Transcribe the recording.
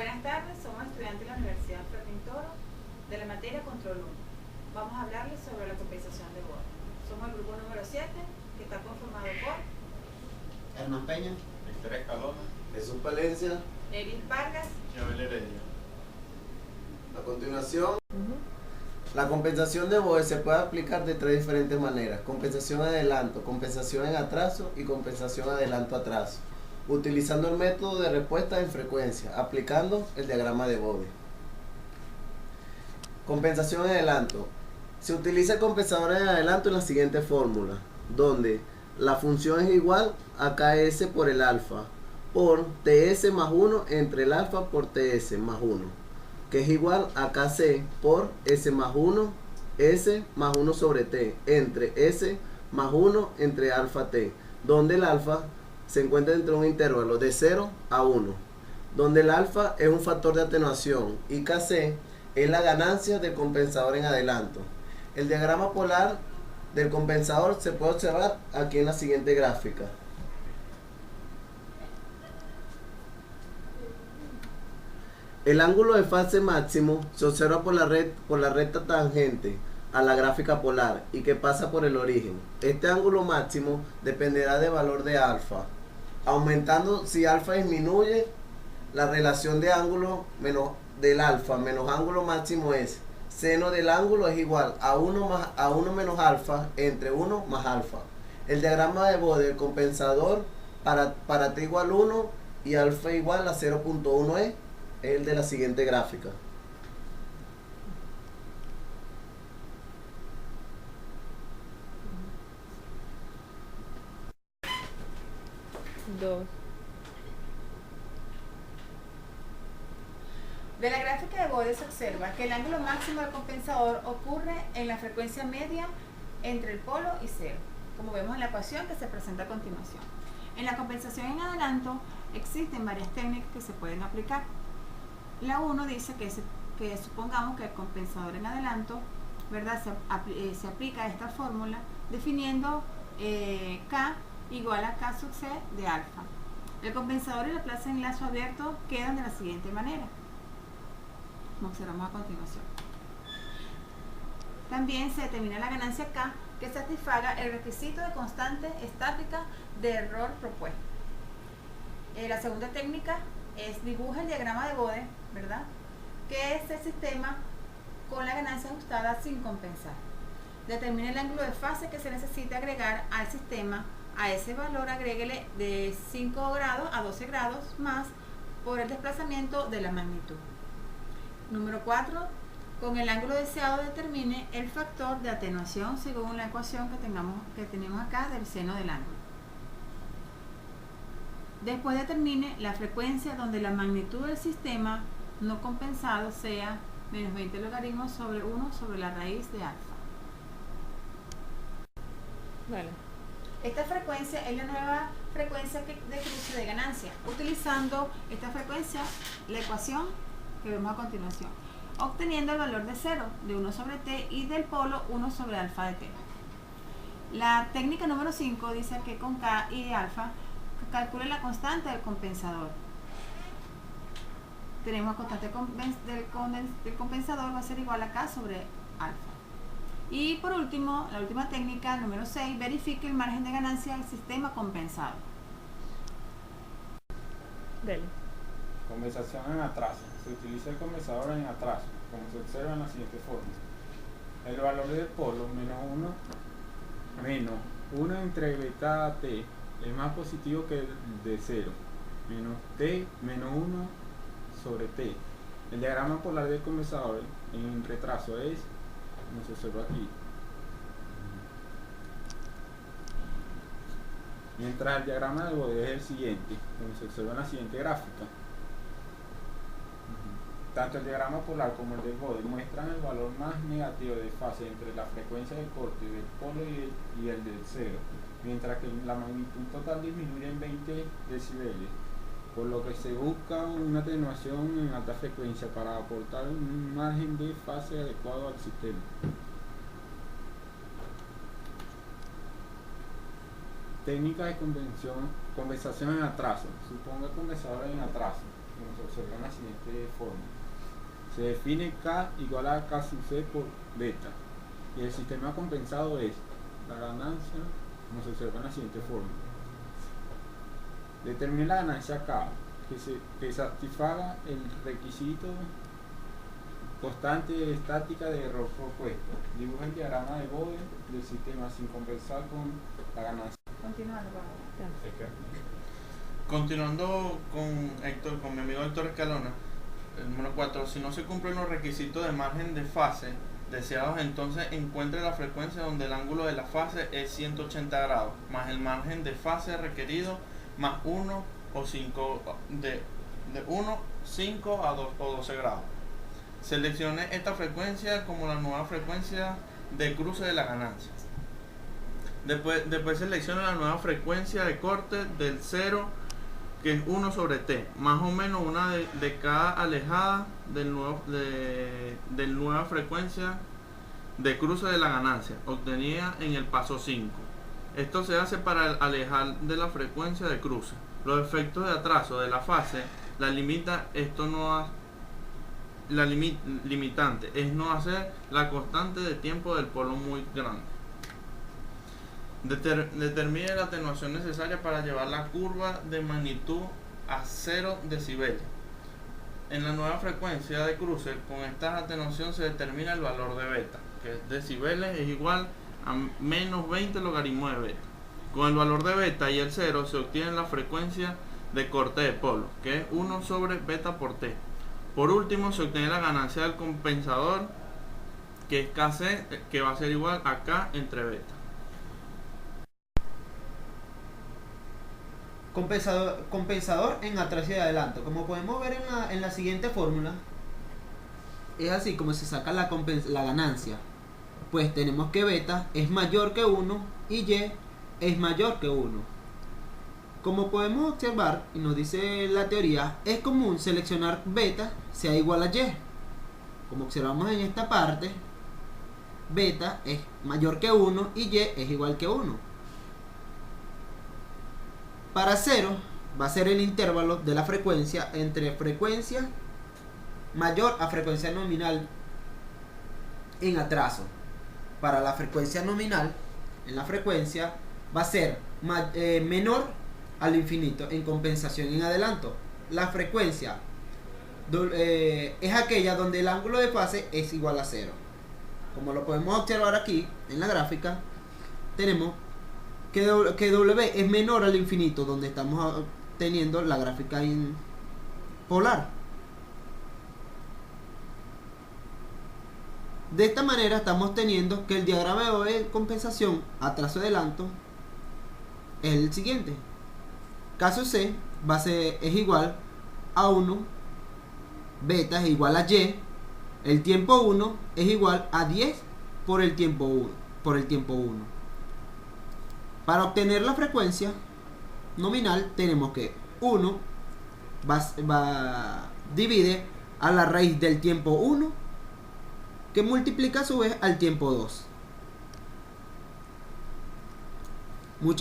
Buenas tardes, somos estudiantes de la Universidad Fermín Toro de la materia Control 1. Vamos a hablarles sobre la compensación de Bode. Somos el grupo número 7, que está conformado por Hernán Peña, Victoria Escalona, Jesús Palencia. Eris Vargas. Joel Heredia. A continuación, la compensación de Bode se puede aplicar de tres diferentes maneras: compensación adelanto, compensación en atraso y compensación adelanto-atraso, utilizando el método de respuesta en frecuencia, aplicando el diagrama de Bode. Compensación en adelanto. Se utiliza el compensador en adelanto en la siguiente fórmula, donde la función es igual a Ks por el alfa por Ts más 1 entre el alfa por Ts más 1, que es igual a Kc por S más 1, S más 1 sobre T, entre S más 1 entre alfa T, donde el alfa se encuentra dentro de un intervalo de 0 a 1, donde el alfa es un factor de atenuación y Kc es la ganancia del compensador en adelanto. El diagrama polar del compensador se puede observar aquí en la siguiente gráfica. El ángulo de fase máximo se observa por la recta tangente a la gráfica polar y que pasa por el origen. Este ángulo máximo dependerá del valor de alfa, aumentando si alfa disminuye. La relación de ángulo del alfa menos ángulo máximo es seno del ángulo es igual a 1 menos alfa entre 1 más alfa. El diagrama de Bode del compensador para t igual 1 y alfa igual a 0.1 es el de la siguiente gráfica. De la gráfica de Bode se observa que el ángulo máximo del compensador ocurre en la frecuencia media entre el polo y 0, como vemos en la ecuación que se presenta a continuación. En la compensación en adelanto existen varias técnicas que se pueden aplicar. La 1 dice que supongamos que el compensador en adelanto, ¿verdad? Se aplica esta fórmula definiendo K igual a K sub C de alfa. El compensador y la plaza en lazo abierto quedan de la siguiente manera. Observamos a continuación. También se determina la ganancia K que satisfaga el requisito de constante estática de error propuesto. La segunda técnica es dibuja el diagrama de Bode, ¿verdad? Que es el sistema con la ganancia ajustada sin compensar. Determina el ángulo de fase que se necesita agregar al sistema. A ese valor agréguele de 5 grados a 12 grados más por el desplazamiento de la magnitud. Número 4. Con el ángulo deseado determine el factor de atenuación según la ecuación que tenemos acá del seno del ángulo. Después determine la frecuencia donde la magnitud del sistema no compensado sea menos 20 logaritmos sobre 1 sobre la raíz de alfa. Vale. Esta frecuencia es la nueva frecuencia de cruce de ganancia, utilizando esta frecuencia, la ecuación que vemos a continuación, obteniendo el valor de 0, de 1 sobre t y del polo 1 sobre alfa de t. La técnica número 5 dice que con K y alfa calcule la constante del compensador. Tenemos la constante del compensador va a ser igual a K sobre alfa. Y por último, la última técnica, número 6, verifique el margen de ganancia del sistema compensado. Dele. Compensación en atraso. Se utiliza el compensador en atraso, como se observa en la siguiente forma. El valor del polo menos 1 entre beta t es más positivo que el de 0, menos t menos 1 sobre t. El diagrama polar del compensador en retraso es, como se observa aquí. Mientras el diagrama de Bode es el siguiente, como se observa en la siguiente gráfica. Tanto el diagrama polar como el del Bode muestran el valor más negativo de fase entre la frecuencia de corte del polo y el del 0, mientras que la magnitud total disminuye en 20 decibeles, por lo que se busca una atenuación en alta frecuencia para aportar un margen de fase adecuado al sistema. Técnica de compensación en atraso. Suponga compensador en atraso. como se observa en la siguiente fórmula. Se define K igual a K sub C por beta. Y el sistema compensado es la ganancia, como se observa en la siguiente fórmula. Determine la ganancia K, que satisfaga el requisito constante de estática de error propuesto. Dibuja el diagrama de Bode del sistema sin compensar con la ganancia. Continuando, por favor. Continuando con mi amigo Héctor Escalona, el número 4, si no se cumplen los requisitos de margen de fase deseados, entonces encuentre la frecuencia donde el ángulo de la fase es 180 grados, más el margen de fase requerido, más 1 o 5, de 1, 5 a 2 o 12 grados. Seleccione esta frecuencia como la nueva frecuencia de cruce de la ganancia. Después seleccione la nueva frecuencia de corte del 0, que es 1 sobre t, más o menos una de cada alejada del nueva frecuencia de cruce de la ganancia, obtenida en el paso 5. Esto se hace para alejar de la frecuencia de cruce. Los efectos de atraso de la fase limitante es no hacer la constante de tiempo del polo muy grande. Determine la atenuación necesaria para llevar la curva de magnitud a 0 decibeles. En la nueva frecuencia de cruce, con esta atenuación se determina el valor de beta, que es decibeles es igual a menos 20 logaritmo de beta. Con el valor de beta y el 0 se obtiene la frecuencia de corte de polo, que es 1 sobre beta por t. Por último, se obtiene la ganancia del compensador, que es Kc, que va a ser igual a K entre beta. Compensador en atraso y adelanto. Como podemos ver en la siguiente fórmula, es así como se saca la ganancia. Pues tenemos que beta es mayor que 1 y y es mayor que 1. Como podemos observar, y nos dice la teoría, es común seleccionar beta sea igual a y. Como observamos en esta parte, beta es mayor que 1 y y es igual que 1. Para 0 va a ser el intervalo de la frecuencia entre frecuencia mayor a frecuencia nominal en atraso. Para la frecuencia nominal, en la frecuencia va a ser menor al infinito en compensación en adelanto. La frecuencia es aquella donde el ángulo de fase es igual a 0. Como lo podemos observar aquí en la gráfica, tenemos que W es menor al infinito, donde estamos teniendo la gráfica polar. De esta manera estamos teniendo que el diagrama de compensación atraso-adelanto es el siguiente. Caso C es igual a 1, beta es igual a y, el tiempo 1 es igual a 10 por el tiempo 1. Para obtener la frecuencia nominal tenemos que 1 divide a la raíz del tiempo 1, que multiplica a su vez al tiempo 2. Muchas